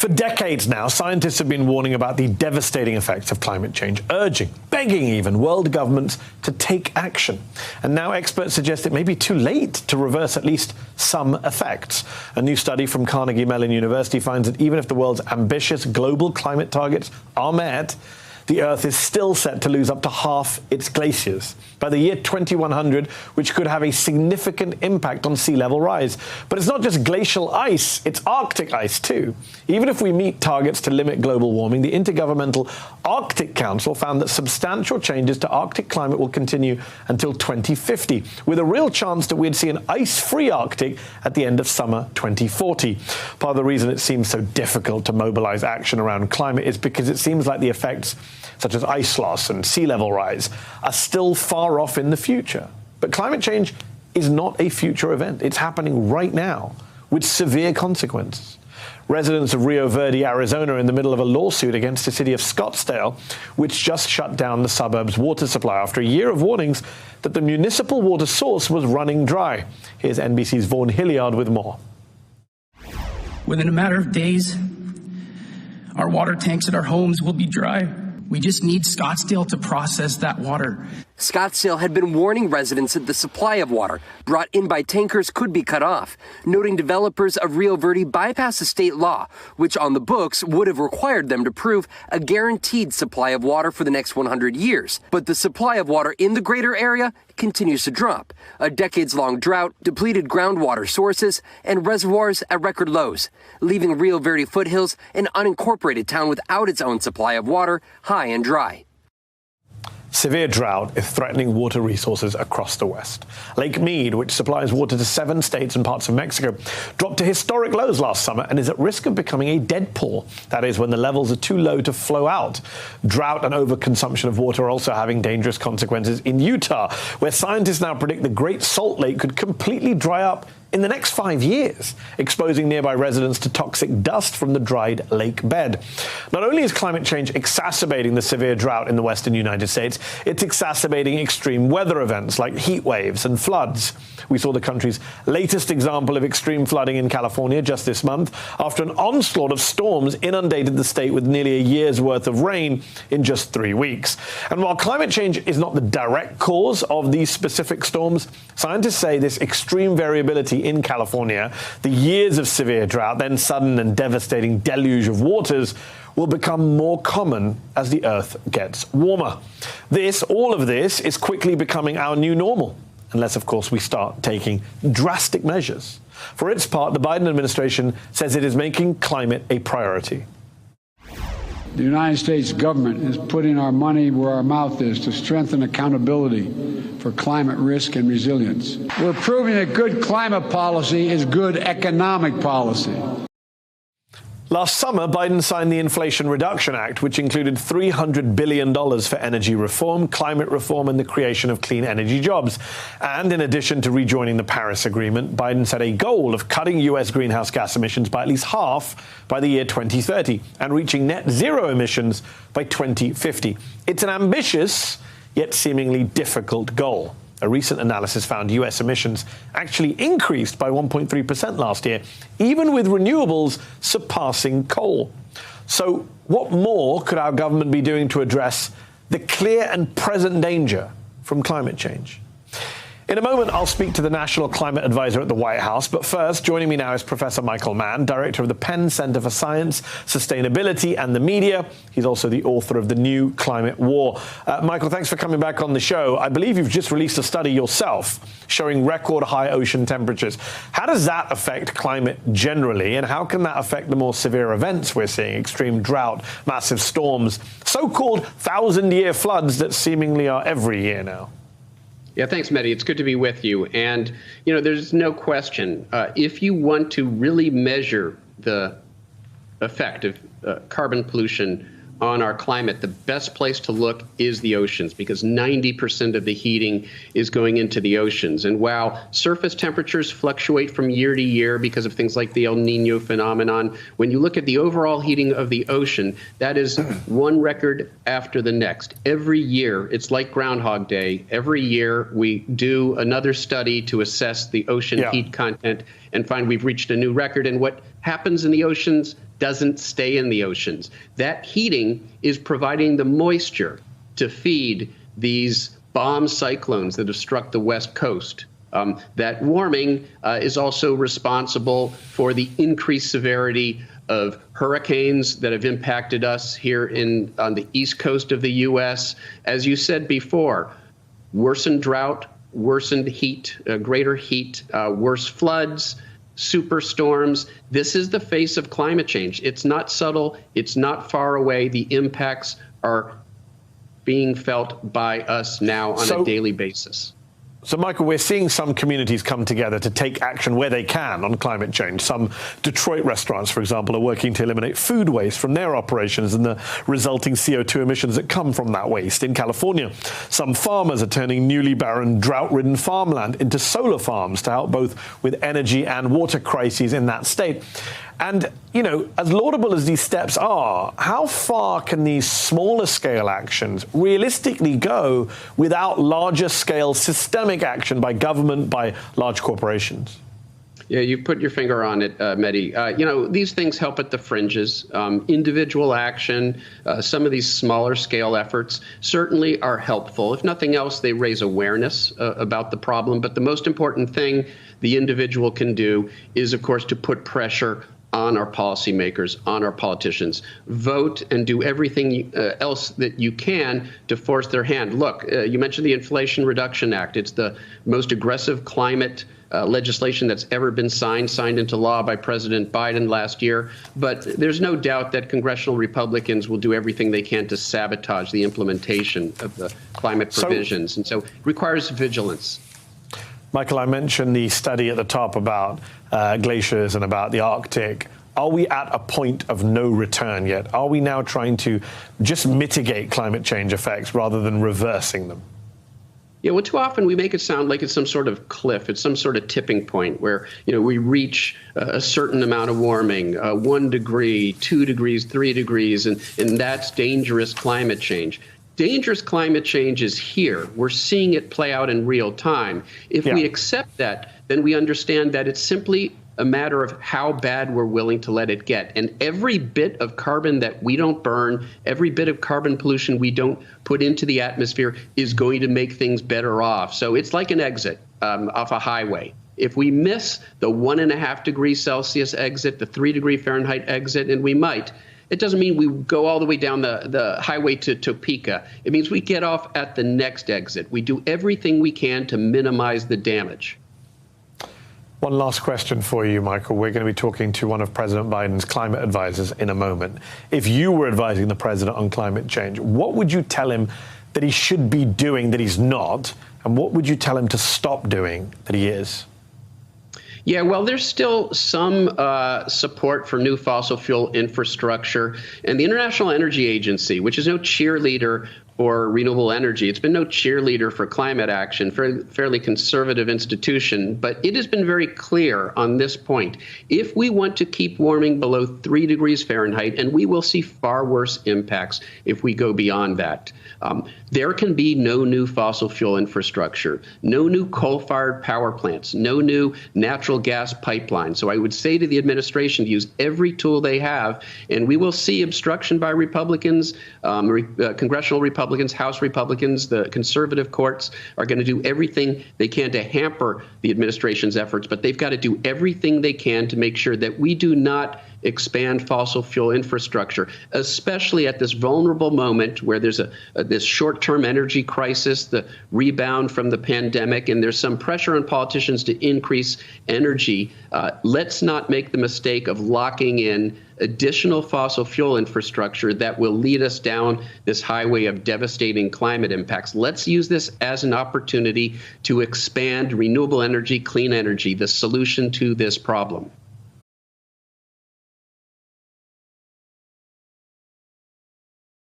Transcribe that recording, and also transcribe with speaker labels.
Speaker 1: For decades now, scientists have been warning about the devastating effects of climate change, urging, begging even, world governments to take action. And now experts suggest it may be too late to reverse at least some effects. A new study from Carnegie Mellon University finds that even if the world's ambitious global climate targets are met, the Earth is still set to lose up to half its glaciers by the year 2100, which could have a significant impact on sea level rise. But it's not just glacial ice, it's Arctic ice too. Even if we meet targets to limit global warming, the Intergovernmental Arctic Council found that substantial changes to Arctic climate will continue until 2050, with a real chance that we'd see an ice-free Arctic at the end of summer 2040. Part of the reason it seems so difficult to mobilize action around climate is because it seems like the effects such as ice loss and sea level rise, are still far off in the future. But climate change is not a future event. It's happening right now with severe consequences. Residents of Rio Verde, Arizona, are in the middle of a lawsuit against the city of Scottsdale, which just shut down the suburb's water supply after a year of warnings that the municipal water source was running dry. Here's NBC's Vaughn Hilliard with more.
Speaker 2: Within a matter of days, our water tanks at our homes will be dry. We just need Scottsdale to process that water.
Speaker 3: Scottsdale had been warning residents that the supply of water brought in by tankers could be cut off, noting developers of Rio Verde bypassed a state law, which on the books would have required them to prove a guaranteed supply of water for the next 100 years. But the supply of water in the greater area continues to drop. A decades-long drought, depleted groundwater sources, and reservoirs at record lows, leaving Rio Verde foothills an unincorporated town without its own supply of water, high and dry.
Speaker 1: Severe drought is threatening water resources across the West. Lake Mead, which supplies water to 7 states and parts of Mexico, dropped to historic lows last summer and is at risk of becoming a dead pool. That is, when the levels are too low to flow out. Drought and overconsumption of water are also having dangerous consequences in Utah, where scientists now predict the Great Salt Lake could completely dry up in the next 5 years, exposing nearby residents to toxic dust from the dried lake bed. Not only is climate change exacerbating the severe drought in the western United States, it's exacerbating extreme weather events like heat waves and floods. We saw the country's latest example of extreme flooding in California just this month after an onslaught of storms inundated the state with nearly a year's worth of rain in just 3 weeks. And while climate change is not the direct cause of these specific storms, scientists say this extreme variability in California, the years of severe drought, then sudden and devastating deluge of waters, will become more common as the Earth gets warmer. All of this is quickly becoming our new normal, unless, of course, we start taking drastic measures. For its part, the Biden administration says it is making climate a priority.
Speaker 4: The United States government is putting our money where our mouth is to strengthen accountability for climate risk and resilience. We're proving that good climate policy is good economic policy.
Speaker 1: Last summer, Biden signed the Inflation Reduction Act, which included $300 billion for energy reform, climate reform, and the creation of clean energy jobs. And in addition to rejoining the Paris Agreement, Biden set a goal of cutting U.S. greenhouse gas emissions by at least half by the year 2030 and reaching net zero emissions by 2050. It's an ambitious, yet seemingly difficult goal. A recent analysis found U.S. emissions actually increased by 1.3% last year, even with renewables surpassing coal. So what more could our government be doing to address the clear and present danger from climate change? In a moment, I'll speak to the National Climate Advisor at the White House. But first, joining me now is Professor Michael Mann, director of the Penn Center for Science, Sustainability and the Media. He's also the author of The New Climate War. Michael, thanks for coming back on the show. I believe you've just released a study yourself showing record high ocean temperatures. How does that affect climate generally, and how can that affect the more severe events we're seeing, extreme drought, massive storms, so-called 1,000-year floods that seemingly are every year now?
Speaker 5: Yeah, thanks, Medhi. It's good to be with you. And, there's no question, if you want to really measure the effect of carbon pollution on our climate, the best place to look is the oceans, because 90% of the heating is going into the oceans. And while surface temperatures fluctuate from year to year because of things like the El Nino phenomenon, when you look at the overall heating of the ocean, that is one record after the next. Every year, it's like Groundhog Day. Every year, we do another study to assess the ocean heat content. and find we've reached a new record. And what happens in the oceans doesn't stay in the oceans. That heating is providing the moisture to feed these bomb cyclones that have struck the West Coast. That warming is also responsible for the increased severity of hurricanes that have impacted us here on the east coast of the U.S. As you said before, worsened drought, worsened heat, greater heat, worse floods, superstorms. This is the face of climate change. It's not subtle. It's not far away. The impacts are being felt by us now on a daily basis.
Speaker 1: So, Michael, we're seeing some communities come together to take action where they can on climate change. Some Detroit restaurants, for example, are working to eliminate food waste from their operations and the resulting CO2 emissions that come from that waste. In California, some farmers are turning newly barren, drought-ridden farmland into solar farms to help both with energy and water crises in that state. And, you know, as laudable as these steps are, how far can these smaller scale actions realistically go without larger scale systemic action by government, by large corporations?
Speaker 5: Yeah, you put your finger on it, Medhi. You know, these things help at the fringes. Individual action, some of these smaller scale efforts certainly are helpful. If nothing else, they raise awareness about the problem. But the most important thing the individual can do is, of course, to put pressure on our policymakers, on our politicians. Vote and do everything else that you can to force their hand. Look, you mentioned the Inflation Reduction Act. It's the most aggressive climate legislation that's ever been signed into law by President Biden last year. But there's no doubt that congressional Republicans will do everything they can to sabotage the implementation of the climate provisions. And so it requires vigilance.
Speaker 1: Michael, I mentioned the study at the top about glaciers and about the Arctic. Are we at a point of no return yet? Are we now trying to just mitigate climate change effects rather than reversing them?
Speaker 5: Yeah, well, too often we make it sound like it's some sort of cliff. It's some sort of tipping point where, you know, we reach a certain amount of warming, 1 degree, 2 degrees, 3 degrees, and that's dangerous climate change. Dangerous climate change is here. We're seeing it play out in real time. If we accept that, then we understand that it's simply a matter of how bad we're willing to let it get. And every bit of carbon that we don't burn, every bit of carbon pollution we don't put into the atmosphere is going to make things better off. So it's like an exit off a highway. If we miss the 1.5 degrees Celsius exit, the 3 degree Fahrenheit exit, and we might, it doesn't mean we go all the way down the highway to Topeka. It means we get off at the next exit. We do everything we can to minimize the damage.
Speaker 1: One last question for you, Michael. We're going to be talking to one of President Biden's climate advisors in a moment. If you were advising the president on climate change, what would you tell him that he should be doing that he's not? And what would you tell him to stop doing that he is?
Speaker 5: Yeah, well, there's still some support for new fossil fuel infrastructure. And the International Energy Agency, which is no cheerleader for renewable energy, it's been no cheerleader for climate action, fairly conservative institution, but it has been very clear on this point. If we want to keep warming below 3 degrees Fahrenheit, and we will see far worse impacts if we go beyond that, there can be no new fossil fuel infrastructure, no new coal-fired power plants, no new natural gas pipelines. So I would say to the administration to use every tool they have, and we will see obstruction by Republicans, congressional Republicans, House Republicans, the conservative courts are going to do everything they can to hamper the administration's efforts, but they've got to do everything they can to make sure that we do not expand fossil fuel infrastructure, especially at this vulnerable moment where there's this short-term energy crisis, the rebound from the pandemic, and there's some pressure on politicians to increase energy. Let's not make the mistake of locking in additional fossil fuel infrastructure that will lead us down this highway of devastating climate impacts. Let's use this as an opportunity to expand renewable energy, clean energy, the solution to this problem.